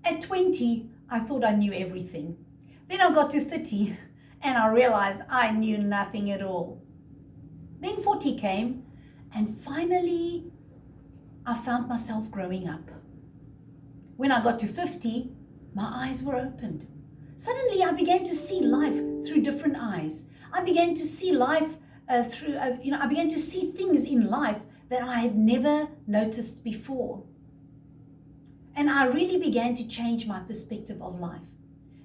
At 20, I thought I knew everything. Then I got to 30 and I realized I knew nothing at all. Then 40 came and finally I found myself growing up. When I got to 50, my eyes were opened. Suddenly I began to see life through different eyes. I began to see life I began to see things in life that I had never noticed before. And I really began to change my perspective of life.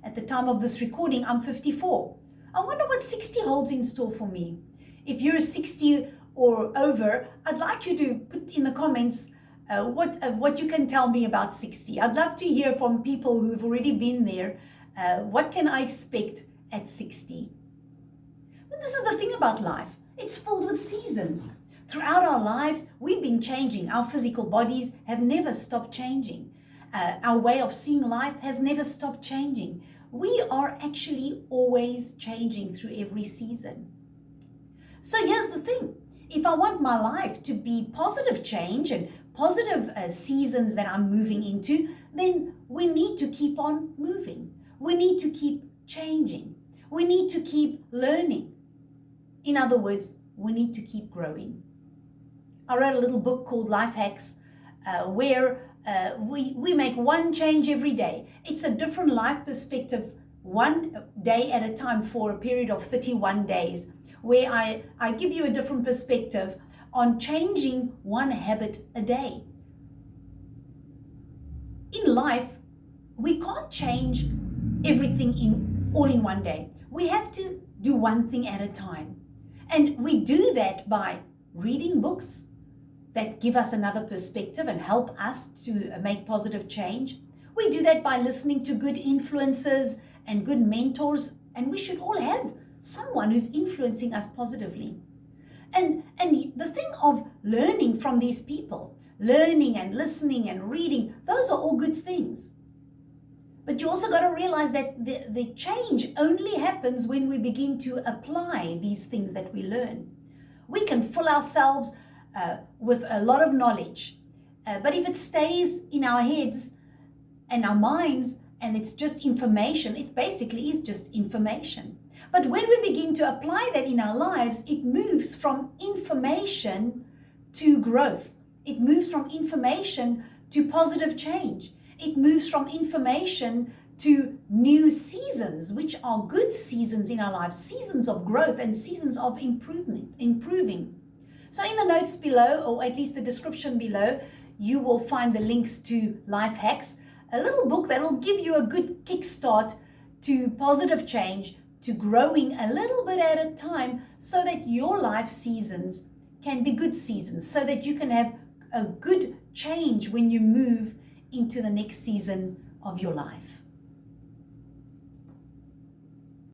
At the time of this recording, I'm 54. I wonder what 60 holds in store for me. If you're 60 or over, I'd like you to put in the comments what you can tell me about 60. I'd love to hear from people who've already been there. What can I expect at 60? But this is the thing about life. It's filled with seasons. Throughout our lives, we've been changing. Our physical bodies have never stopped changing. Our way of seeing life has never stopped changing. We are actually always changing through every season. So here's the thing. If I want my life to be positive change and positive seasons that I'm moving into, then we need to keep on moving. We need to keep changing. We need to keep learning. In other words, we need to keep growing. I wrote a little book called Life Hacks where we make one change every day. It's a different life perspective, one day at a time for a period of 31 days, where I give you a different perspective on changing one habit a day. In life, we can't change everything all in one day. We have to do one thing at a time. And we do that by reading books that give us another perspective and help us to make positive change. We do that by listening to good influencers and good mentors, and we should all have someone who's influencing us positively. And the thing of learning from these people, learning and listening and reading, those are all good things. But you also got to realize that the change only happens when we begin to apply these things that we learn. We can fill ourselves with a lot of knowledge, but if it stays in our heads and our minds and it's just information, it basically is just information. But when we begin to apply that in our lives, it moves from information to growth. It moves from information to positive change. It moves from information to new seasons, which are good seasons in our lives, seasons of growth and seasons of improving. So in the notes below, or at least the description below, you will find the links to Life Hacks, a little book that will give you a good kickstart to positive change, to growing a little bit at a time, so that your life seasons can be good seasons, so that you can have a good change when you move into the next season of your life.